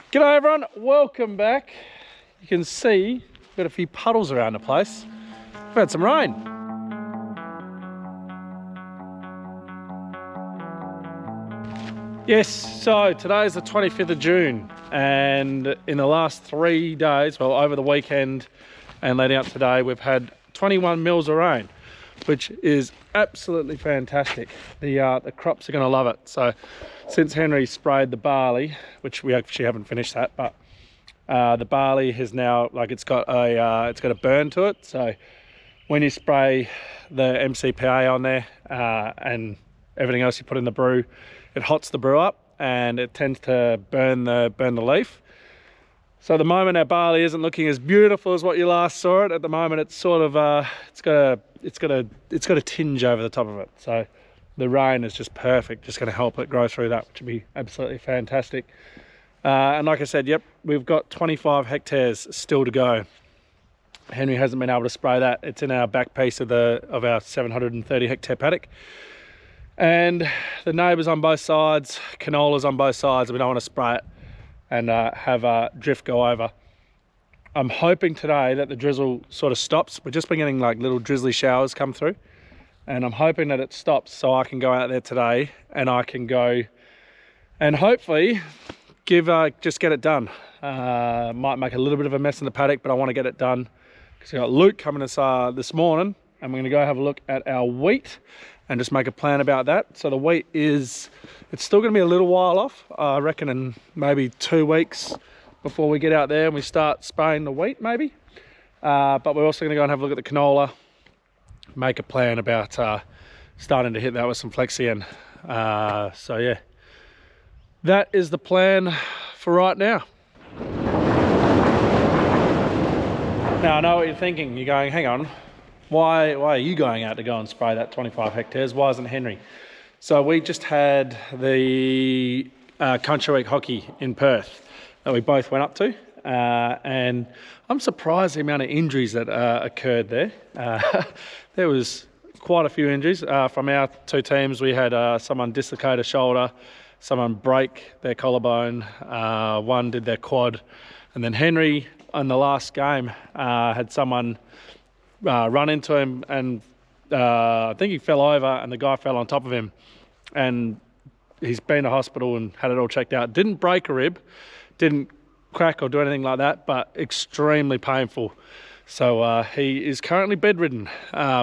G'day everyone, welcome back. You can see we've got a few puddles around the place. We've had some rain. Yes, so today is the 25th of June and in the last 3 days, well over the weekend and leading up today, we've had 21 mils of rain, which is absolutely fantastic. The crops are going to love it. So since Henry sprayed the barley, which we actually haven't finished that, but the barley has now, like, it's got a burn to it. So when you spray the MCPA on there and everything else you put in the brew, it hots the brew up and it tends to burn the leaf. So at the moment our barley isn't looking as beautiful as what you last saw it. At the moment it's sort of it's got a tinge over the top of it. So the rain is just perfect, just going to help it grow through that, which would be absolutely fantastic. And like I said, yep, we've got 25 hectares still to go. Henry hasn't been able to spray that. It's in our back piece of our 730 hectare paddock. And the neighbours on both sides, canolas on both sides, we don't want to spray it and have a drift go over. I'm hoping today that the drizzle sort of stops. We've just been getting like little drizzly showers come through, and I'm hoping that it stops so I can go out there today and I can go and hopefully just get it done. Might make a little bit of a mess in the paddock, but I want to get it done because I got Luke coming us this morning, and we're going to go have a look at our wheat and just make a plan about that. So the wheat it's still going to be a little while off. I reckon in maybe 2 weeks before we get out there and we start spraying the wheat maybe. But we're also going to go and have a look at the canola, make a plan about starting to hit that with some flexi in. So yeah, that is the plan for right now. Now I know what you're thinking. You're going, hang on, why are you going out to go and spray that 25 hectares? Why isn't Henry? So we just had the Country Week hockey in Perth that we both went up to, and I'm surprised the amount of injuries that occurred there. There was quite a few injuries. From our 2 teams, we had someone dislocate a shoulder, someone break their collarbone, one did their quad, and then Henry in the last game had someone run into him, and I think he fell over and the guy fell on top of him, and he's been to hospital and had it all checked out. Didn't break a rib, didn't crack or do anything like that, but extremely painful. So he is currently bedridden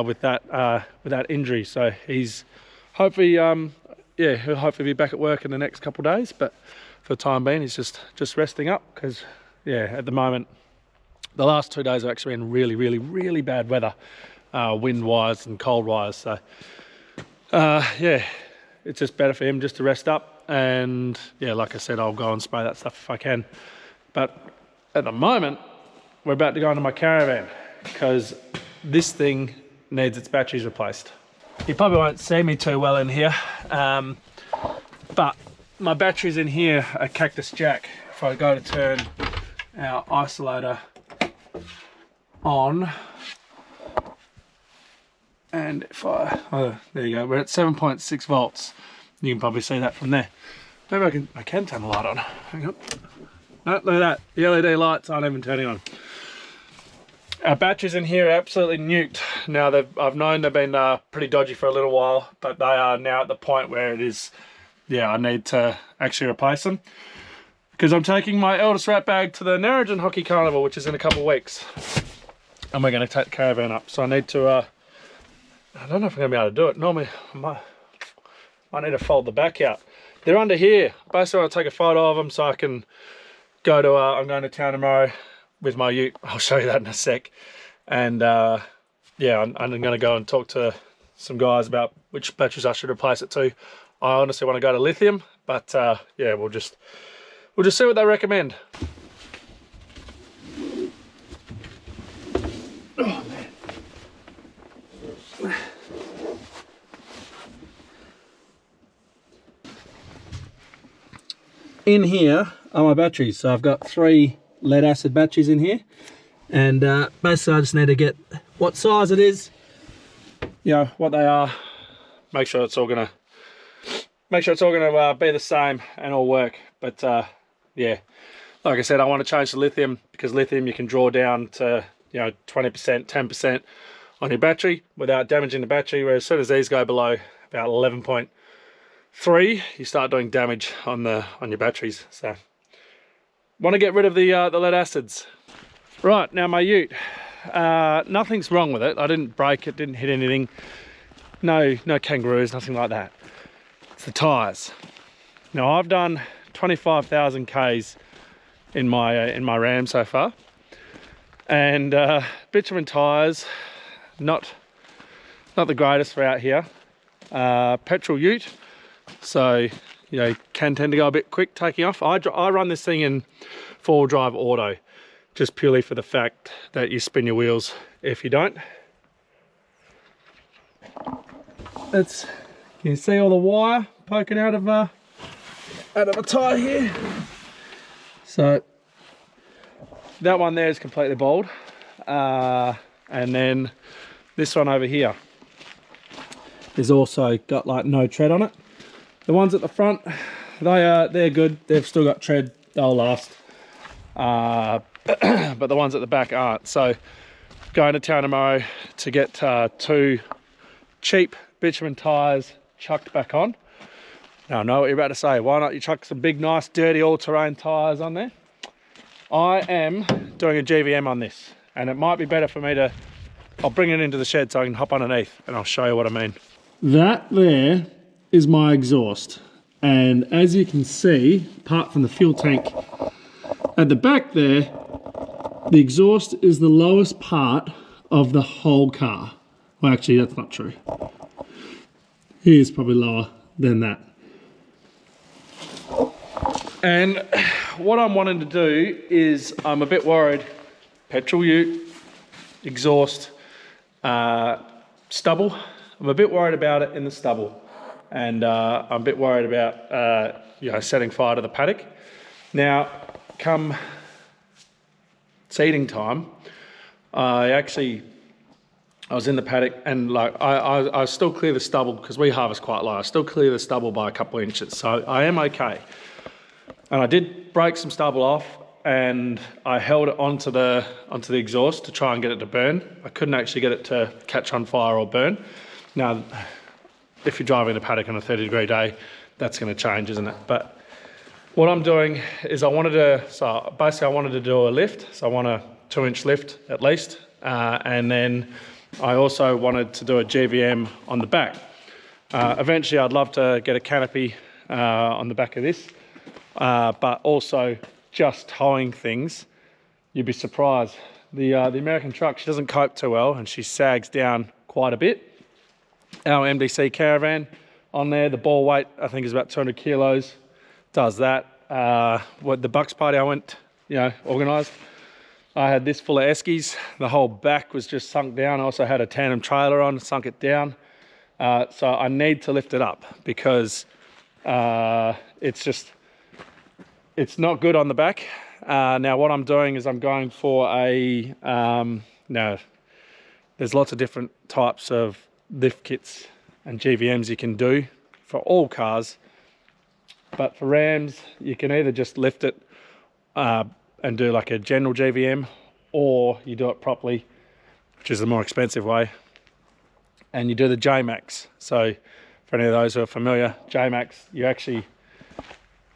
with that injury. So he's hopefully he'll hopefully be back at work in the next couple of days, but for the time being he's just resting up because at the moment the last 2 days have actually been really bad weather, wind wise and cold wise. So it's just better for him just to rest up, and like I said, I'll go and spray that stuff if I can. But at the moment we're about to go into my caravan because this thing needs its batteries replaced. You probably won't see me too well in here, but my batteries in here are Cactus Jack. If I go to turn our isolator on, and if there you go, we're at 7.6 volts. You can probably see that from there. Maybe I can turn the light on. Hang on. No, look at that. The LED lights aren't even turning on. Our batteries in here are absolutely nuked. Now I've known they've been pretty dodgy for a little while, but they are now at the point where it is, I need to actually replace them. Because I'm taking my eldest rat bag to the Narrogin Hockey Carnival, which is in a couple of weeks. And we're going to take the caravan up. So I need to, I don't know if I'm going to be able to do it. Normally, I need to fold the back out. They're under here. Basically, I'll take a photo of them so I can go to, I'm going to town tomorrow with my ute. I'll show you that in a sec. And I'm going to go and talk to some guys about which batteries I should replace it to. I honestly want to go to lithium, but we'll just see what they recommend. Oh man. In here are my batteries. So I've got 3 lead acid batteries in here, and basically I just need to get what size it is, what they are, make sure it's all gonna be the same and all work. But yeah, like I said, I want to change to lithium, because lithium you can draw down to, you know, 20%, 10% on your battery without damaging the battery, whereas as soon as these go below about 11.3, you start doing damage on your batteries. So want to get rid of the lead acids. Right, now my ute, nothing's wrong with it. I didn't break it, didn't hit anything, no kangaroos, nothing like that. It's the tires. Now I've done 25,000 Ks in my Ram so far, and bitumen tires, not the greatest for out here. Petrol ute, so you know, can tend to go a bit quick taking off. I run this thing in 4-wheel drive auto, just purely for the fact that you spin your wheels if you don't. Can you see all the wire poking out of a tyre here? So that one there is completely bald, and then this one over here is also got like no tread on it. The ones at the front, they're good. They've still got tread. They'll last. But the ones at the back aren't. So going to town tomorrow to get 2 cheap bitumen tires chucked back on. Now I know what you're about to say. Why not you chuck some big, nice, dirty, all-terrain tires on there? I am doing a GVM on this, and it might be better for me to. I'll bring it into the shed so I can hop underneath, and I'll show you what I mean. That there is my exhaust, and as you can see, apart from the fuel tank at the back there, the exhaust is the lowest part of the whole car. Well, actually that's not true. Here's probably lower than that. And what I'm wanting to do is, I'm a bit worried, petrol ute, exhaust, stubble. I'm a bit worried about it in the stubble, and I'm a bit worried about you know, setting fire to the paddock. Now, come seeding time, I was in the paddock, and like I still clear the stubble, because we harvest quite low. I still clear the stubble by a couple of inches, so I am okay. And I did break some stubble off, and I held it onto the exhaust to try and get it to burn. I couldn't actually get it to catch on fire or burn. Now, if you're driving a paddock on a 30-degree day, that's going to change, isn't it? But what I'm doing is I wanted to do a lift. So I want a 2-inch lift at least, and then I also wanted to do a GVM on the back. Eventually, I'd love to get a canopy on the back of this, but also just towing things. You'd be surprised. The American truck, she doesn't cope too well, and she sags down quite a bit. Our MDC caravan on there, the ball weight I think is about 200 kilos. Does that. What the Bucks party I went, you know, organised, I had this full of eskies. The whole back was just sunk down. I also had a tandem trailer on, sunk it down. So I need to lift it up, because it's not good on the back. Now what I'm doing is I'm going for a, now there's lots of different types of lift kits and GVMs you can do for all cars. But for Rams, you can either just lift it and do like a general GVM, or you do it properly, which is the more expensive way, and you do the J-Max. So for any of those who are familiar, J-Max, you actually,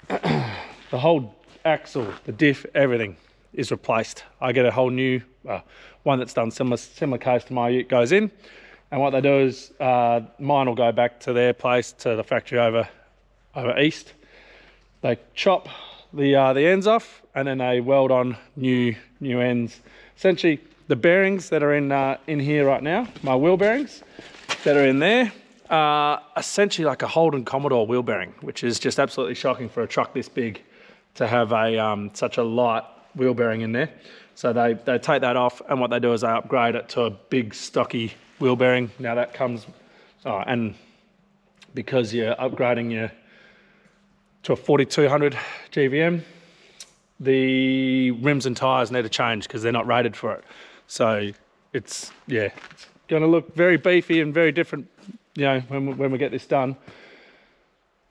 the whole axle, the diff, everything is replaced. I get a whole new, one that's done similar case to my ute goes in, and what they do is mine will go back to their place, to the factory over east. They chop the ends off, and then they weld on new ends. Essentially, the bearings that are in here right now, my wheel bearings that are in there, are essentially like a Holden Commodore wheel bearing, which is just absolutely shocking for a truck this big to have such a light wheel bearing in there. So they take that off, and what they do is they upgrade it to a big stocky wheel bearing. Now that comes, and because you're upgrading to a 4200 GVM, the rims and tyres need to change because they're not rated for it. So it's going to look very beefy and very different, you know, when we get this done.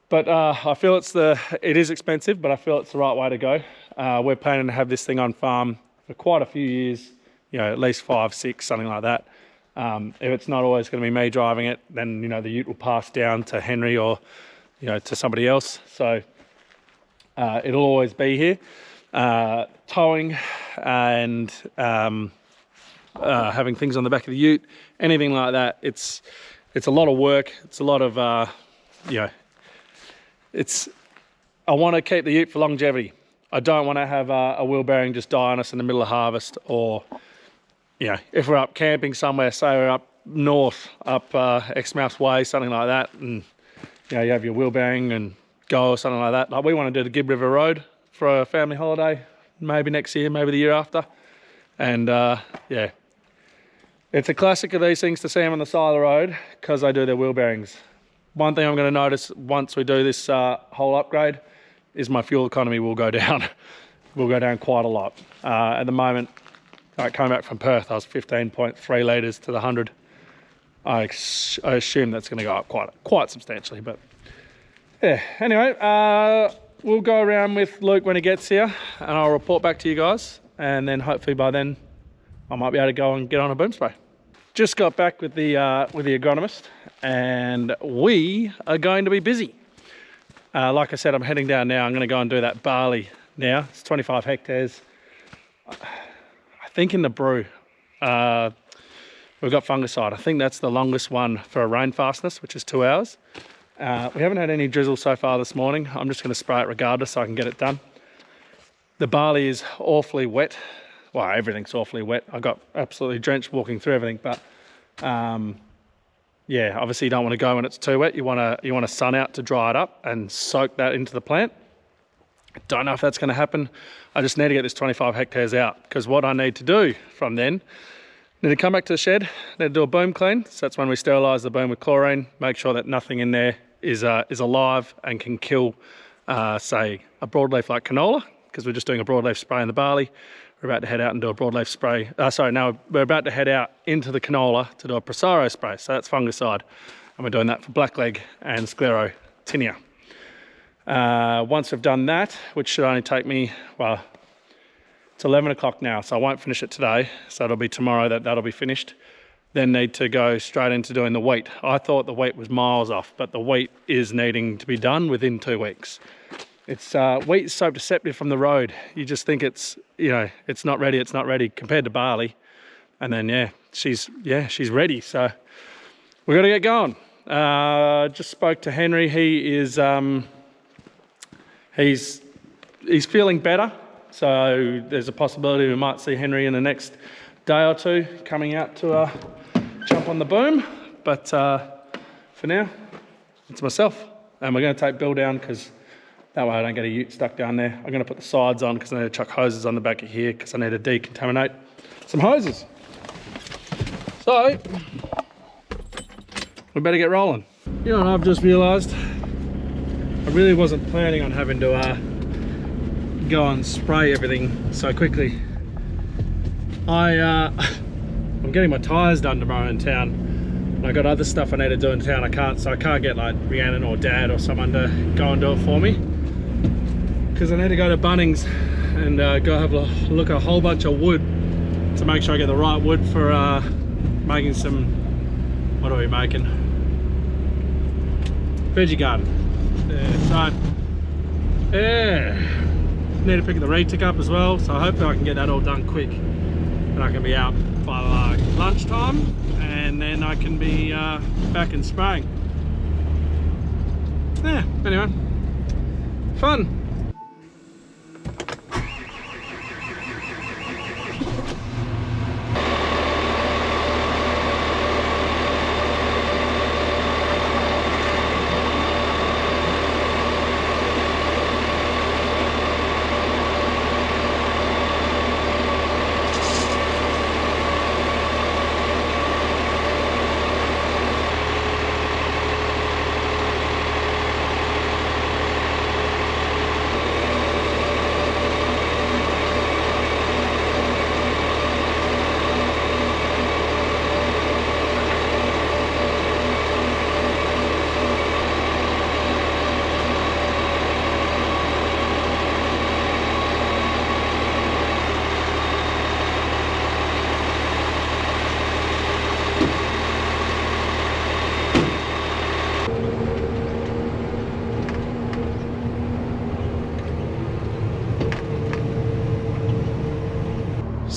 But I feel it is expensive, but I feel it's the right way to go. We're planning to have this thing on farm for quite a few years, you know, at least 5, 6, something like that. If it's not always going to be me driving it, then, you know, the ute will pass down to Henry or, you know, to somebody else. So it'll always be here. Towing and having things on the back of the ute, anything like that, it's a lot of work. It's a lot of, you know, I want to keep the ute for longevity. I don't want to have a wheel bearing just die on us in the middle of harvest, or, you know, if we're up camping somewhere, say we're up north, up Exmouth Way, something like that, and, you know, you have your wheel bearing and go or something like that. Like we want to do the Gibb River Road for a family holiday, maybe next year, maybe the year after. And yeah, it's a classic of these things to see them on the side of the road because they do their wheel bearings. One thing I'm going to notice once we do this whole upgrade is my fuel economy will go down. Will go down quite a lot. At the moment, like coming back from Perth, I was 15.3 litres to the 100. I assume that's going to go up quite substantially, but yeah. Anyway, we'll go around with Luke when he gets here, and I'll report back to you guys, and then hopefully by then I might be able to go and get on a boom spray. Just got back with the agronomist, and we are going to be busy. Like I said, I'm heading down now. I'm going to go and do that barley now. It's 25 hectares. I think in the brew, we've got fungicide. I think that's the longest one for a rain fastness, which is 2 hours. We haven't had any drizzle so far this morning. I'm just going to spray it regardless so I can get it done. The barley is awfully wet. Well, everything's awfully wet. I got absolutely drenched walking through everything, but yeah, obviously you don't want to go when it's too wet. You want to sun out to dry it up and soak that into the plant. I don't know if that's going to happen. I just need to get this 25 hectares out, because what I need to do from then, I need to come back to the shed, need to do a boom clean. So that's when we sterilise the boom with chlorine, make sure that nothing in there is alive and can kill, say, a broadleaf like canola, because we're just doing a broadleaf spray in the barley. We're about to head out and do a broadleaf spray. We're about to head out into the canola to do a Prosaro spray. So that's fungicide. And we're doing that for blackleg and sclerotinia. Once we've done that, which should only take me, well, it's 11 o'clock now, so I won't finish it today. So it'll be tomorrow that'll be finished. Then need to go straight into doing the wheat. I thought the wheat was miles off, but the wheat is needing to be done within 2 weeks. It's wheat is so deceptive from the road. You just think it's, you know, it's not ready compared to barley. And then yeah, she's ready. So we've got to get going. Just spoke to Henry. He is he's feeling better. So there's a possibility we might see Henry in the next day or two coming out to jump on the boom. But for now, it's myself, and we're going to take Bill down because that way I don't get a ute stuck down there. I'm going to put the sides on because I need to chuck hoses on the back of here because I need to decontaminate some hoses. So, we better get rolling. You know what I've just realised? I really wasn't planning on having to go and spray everything so quickly. I'm getting my tyres done tomorrow in town. And I got other stuff I need to do in town. I can't get like Rhiannon or Dad or someone to go and do it for me, because I need to go to Bunnings and go have a look at a whole bunch of wood to make sure I get the right wood for making some, what are we making? Veggie garden. So, yeah. Need to pick the retic up as well, so hopefully I can get that all done quick and I can be out by like lunchtime, and then I can be back and spraying. Yeah, anyway, fun.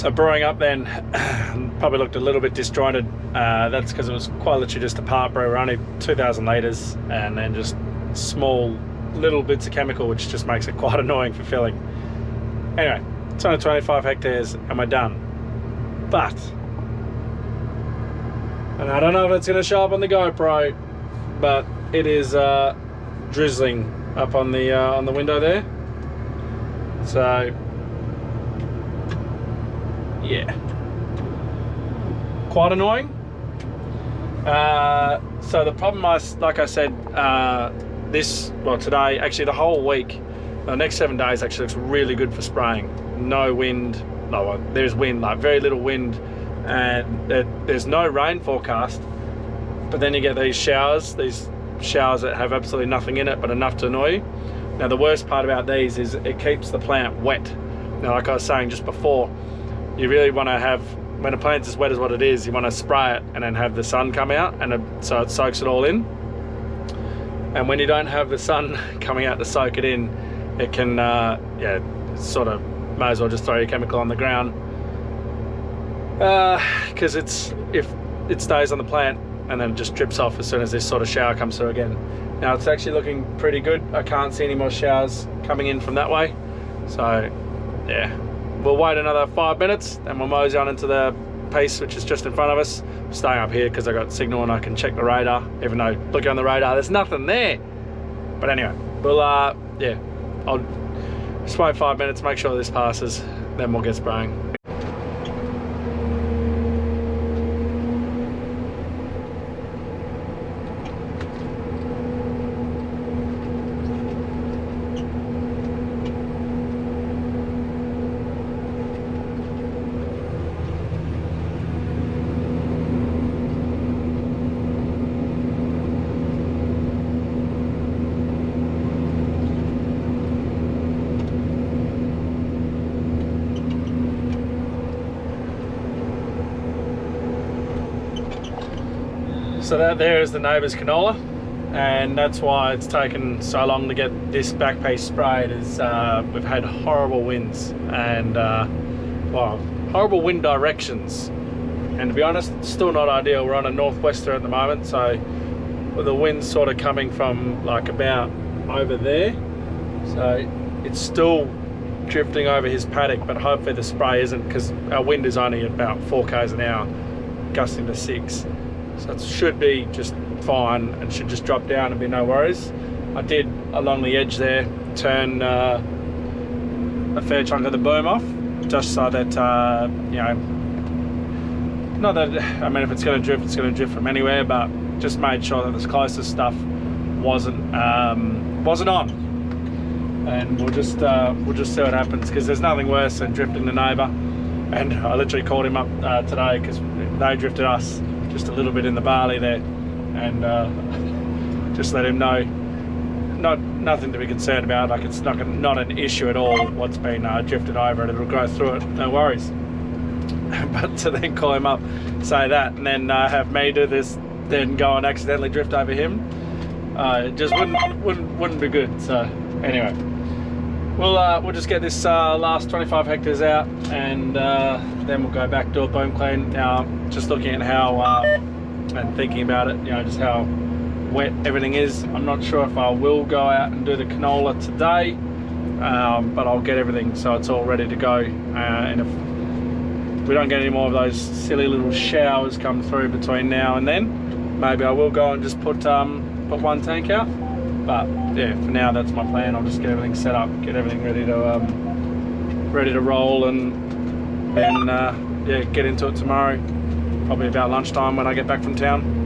So brewing up then, probably looked a little bit disjointed. That's because it was quite literally just a part brew, only 2,000 litres, and then just small little bits of chemical, which just makes it quite annoying for filling. Anyway, it's only 25 hectares and we're done. But, and I don't know if it's going to show up on the GoPro, but it is drizzling up on the window there. So yeah, quite annoying. So the problem, like I said, today, actually the whole week, the next 7 days actually looks really good for spraying. No wind, there's wind, like very little wind, and there's no rain forecast, but then you get these showers that have absolutely nothing in it but enough to annoy you. Now the worst part about these is it keeps the plant wet. Now like I was saying just before, you really want to have, when a plant's as wet as what it is, you want to spray it and then have the sun come out, and so it soaks it all in. And when you don't have the sun coming out to soak it in, it can, sort of, may as well just throw your chemical on the ground. Because if it stays on the plant and then just drips off as soon as this sort of shower comes through again. Now it's actually looking pretty good. I can't see any more showers coming in from that way. So yeah, we'll wait another 5 minutes and we'll mosey on into the piece which is just in front of us. I'm staying up here because I got signal and I can check the radar, even though looking on the radar there's nothing there. But anyway, we'll I'll just wait 5 minutes, make sure this passes, then we'll get spraying. So that there is the neighbour's canola, and that's why it's taken so long to get this back piece sprayed. Is we've had horrible winds and horrible wind directions, and to be honest, it's still not ideal. We're on a northwester at the moment, so with the wind's sort of coming from like about over there, so it's still drifting over his paddock, but hopefully the spray isn't, because our wind is only about 4 k's an hour, gusting to 6. So it should be just fine and should just drop down and be no worries. I did, along the edge there, turn a fair chunk of the boom off, just so that, not that, I mean, if it's going to drift, it's going to drift from anywhere, but just made sure that this closest stuff wasn't on. And we'll just see what happens, because there's nothing worse than drifting the neighbour. And I literally called him up today because they drifted us just a little bit in the barley there, and just let him know nothing to be concerned about, like it's not an issue at all what's been drifted over, and it'll go through it, no worries. But to then call him up, say that, and then have me do this, then go and accidentally drift over him, it just wouldn't be good. So anyway, we'll just get this last 25 hectares out, and then we'll go back, do a boom clean. Now just looking at how and thinking about it, just how wet everything is, I'm not sure if I will go out and do the canola today, but I'll get everything so it's all ready to go, and if we don't get any more of those silly little showers come through between now and then, maybe I will go and just put one tank out. But yeah, for now that's my plan. I'll just get everything set up, get everything ready to roll, and then get into it tomorrow, probably about lunchtime when I get back from town.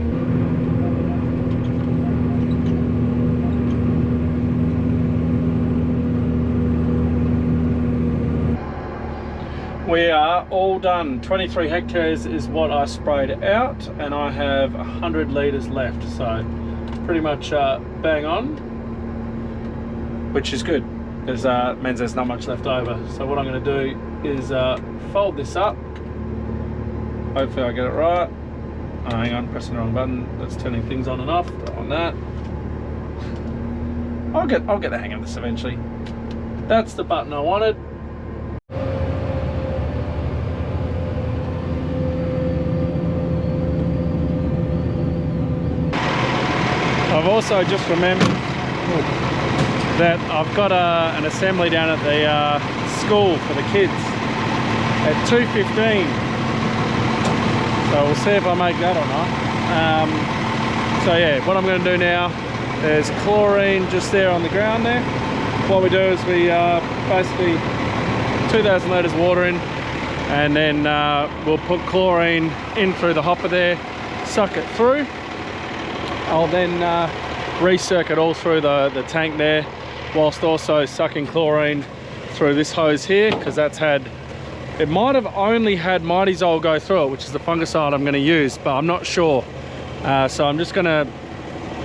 We are all done. 23 hectares is what I sprayed out, and I have 100 litres left, so pretty much bang on, which is good, because it means there's not much left over. So what I'm going to do is fold this up. Hopefully I get it right. Oh, hang on, pressing the wrong button. That's turning things on and off. Don't want that. I'll get the hang of this eventually. That's the button I wanted. also just remembered that I've got an assembly down at the school for the kids at 2:15. So we'll see if I make that or not. So yeah, what I'm going to do now, there's chlorine just there on the ground there. What we do is we basically 2,000 litres of water in, and then we'll put chlorine in through the hopper there, suck it through. I'll then recircuit all through the tank there, whilst also sucking chlorine through this hose here, because that's had, it might have only had Mitizole go through it, which is the fungicide I'm going to use, but I'm not sure. So I'm just going to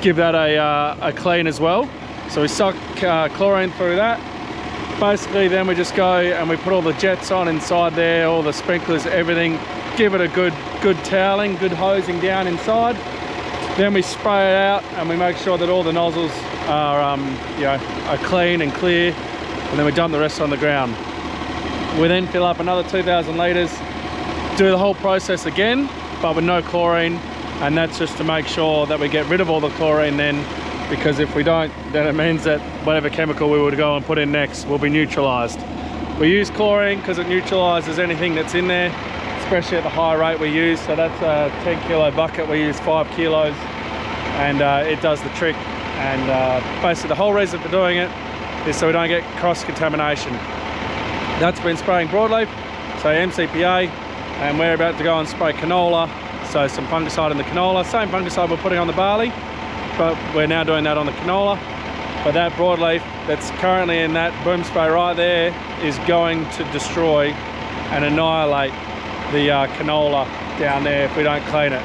give that a clean as well. So we suck chlorine through that. Basically then we just go and we put all the jets on inside there, all the sprinklers, everything. Give it a good toweling, good hosing down inside. Then we spray it out and we make sure that all the nozzles are, you know, are clean and clear. And then we dump the rest on the ground. We then fill up another 2,000 litres, do the whole process again, but with no chlorine. And that's just to make sure that we get rid of all the chlorine then, because if we don't, then it means that whatever chemical we would go and put in next will be neutralised. We use chlorine because it neutralises anything that's in there, especially at the high rate we use. So that's a 10 kilo bucket, we use 5 kilos, and it does the trick. And basically the whole reason for doing it is so we don't get cross-contamination. That's been spraying broadleaf, so MCPA, and we're about to go and spray canola. So some fungicide in the canola, same fungicide we're putting on the barley, but we're now doing that on the canola. But that broadleaf that's currently in that boom spray right there is going to destroy and annihilate the canola down there if we don't clean it.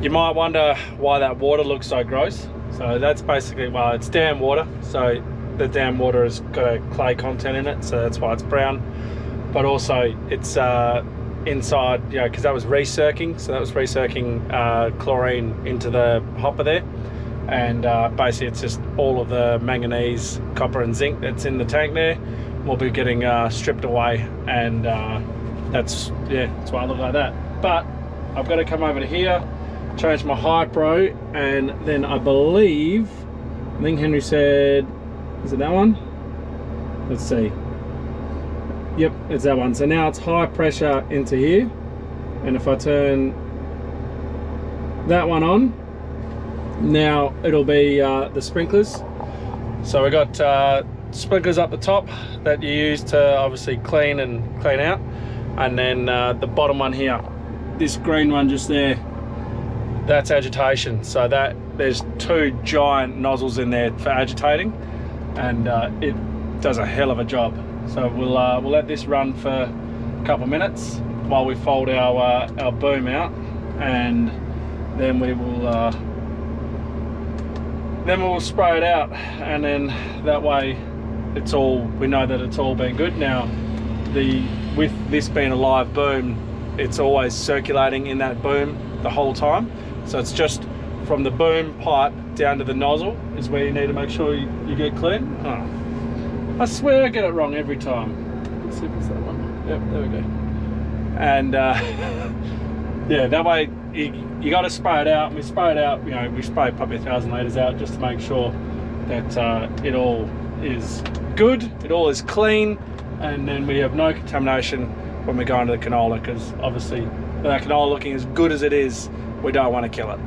You might wonder why that water looks so gross. So that's basically, well, it's dam water. So the dam water has got a clay content in it, so that's why it's brown. But also it's inside, you know, because that was recircing. So that was recircing chlorine into the hopper there. And basically it's just all of the manganese, copper and zinc that's in the tank there will be getting stripped away. And that's why I look like that. But I've got to come over to here, change my high pro, and then I think Henry said, is it that one? Let's see. Yep, it's that one. So now it's high pressure into here, and if I turn that one on, now it'll be the sprinklers. So we got sprinklers up the top that you use to obviously clean out, and then the bottom one here, this green one just there, that's agitation. So that there's 2 giant nozzles in there for agitating, and it does a hell of a job. So we'll let this run for a couple minutes while we fold our boom out, and then we'll spray it out, and then that way we know that it's all been good. Now with this being a live boom, it's always circulating in that boom the whole time. So it's just from the boom pipe down to the nozzle is where you need to make sure you get clean. Oh, I swear I get it wrong every time. Let's see if it's that one. Yep, there we go. And yeah, that way you got to spray it out. And we spray it out, you know, we spray probably 1,000 litres out just to make sure that it all is good, it all is clean, and then we have no contamination when we go into the canola, because obviously with our canola looking as good as it is, we don't want to kill it.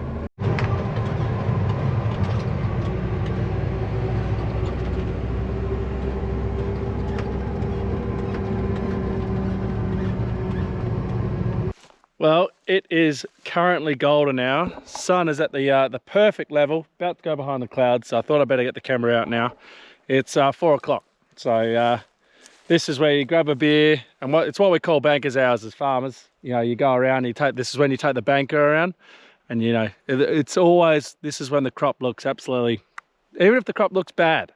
Well, it is currently golden now. Sun is at the perfect level, about to go behind the clouds, so I thought I'd better get the camera out now. It's 4 o'clock, so this is where you grab a beer, and it's what we call banker's hours as farmers. You know, you go around, this is when you take the banker around, and you know, it's always, this is when the crop looks absolutely, even if the crop looks bad,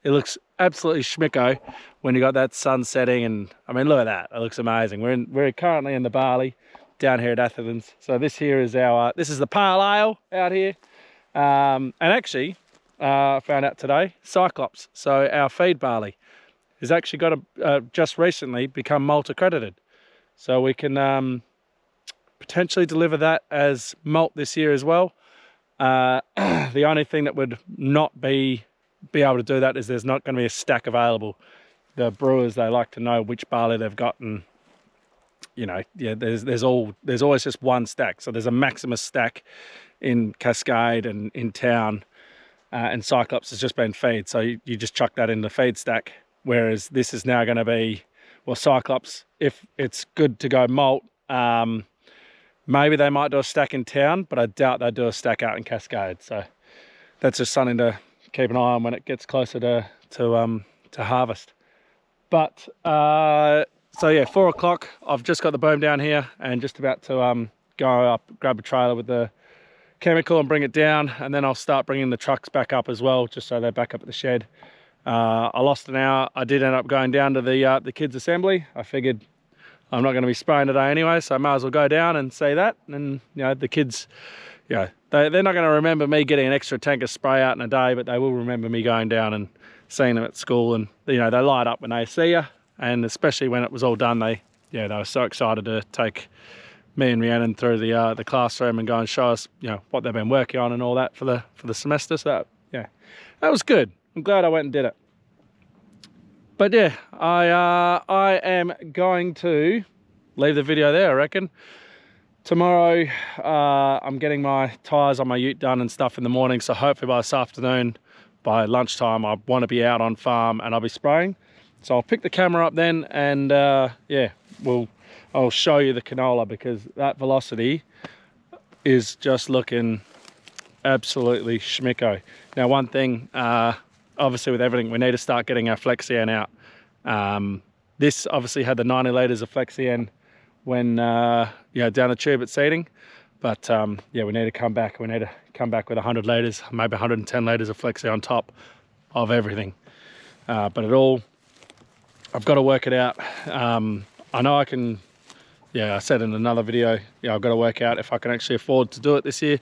it looks absolutely schmicko when you got that sun setting. And I mean, look at that, it looks amazing. We're currently in the Barley down here at Esperance. So this here is our, this is the pale ale out here. And actually, I found out today, Cyclops, so our feed barley, has actually got just recently become malt accredited. So we can potentially deliver that as malt this year as well. The only thing that would not be able to do that is there's not going to be a stack available. The brewers, they like to know which barley they've got, and you know, yeah, there's always just one stack. So there's a Maximus stack in Cascade and in town, and Cyclops has just been feed. So you just chuck that in the feed stack. Whereas this is now going to be, well, Cyclops, if it's good to go malt, maybe they might do a stack in town, but I doubt they'd do a stack out in Cascade. So that's just something to keep an eye on when it gets closer to harvest. But so yeah, 4 o'clock, I've just got the boom down here and just about to go up, grab a trailer with the chemical and bring it down, and then I'll start bringing the trucks back up as well, just so they're back up at the shed. I lost an hour. I did end up going down to the kids' assembly. I figured I'm not going to be spraying today anyway, so I might as well go down and see that. And you know, the kids, you know, they're not going to remember me getting an extra tank of spray out in a day, but they will remember me going down and seeing them at school. And you know, they light up when they see you, and especially when it was all done, they were so excited to take me and Rhiannon through the classroom and go and show us, you know, what they've been working on and all that for the semester. So yeah, that was good. I'm glad I went and did it. But yeah, I am going to leave the video there, I reckon. Tomorrow, I'm getting my tyres on my ute done and stuff in the morning, so hopefully by this afternoon, by lunchtime, I want to be out on farm and I'll be spraying. So I'll pick the camera up then, and yeah, I'll show you the canola, because that velocity is just looking absolutely schmicko. Now, one thing, obviously with everything, we need to start getting our Flexian out. This obviously had the 90 litres of Flexian when down the tube at seeding, but yeah, we need to come back. We need to come back with 100 litres, maybe 110 litres of Flexian on top of everything. But it all, I've got to work it out. I know I can. Yeah, I said in another video, I've got to work out if I can actually afford to do it this year.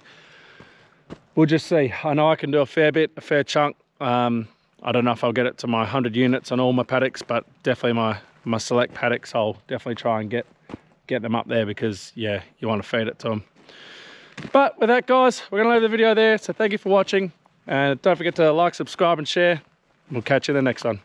We'll just see. I know I can do a fair bit, a fair chunk. I don't know if I'll get it to my 100 units on all my paddocks, but definitely my select paddocks, I'll definitely try and get them up there, because yeah, you want to feed it to them. But with that, guys, we're going to leave the video there. So thank you for watching, and don't forget to like, subscribe and share. We'll catch you in the next one.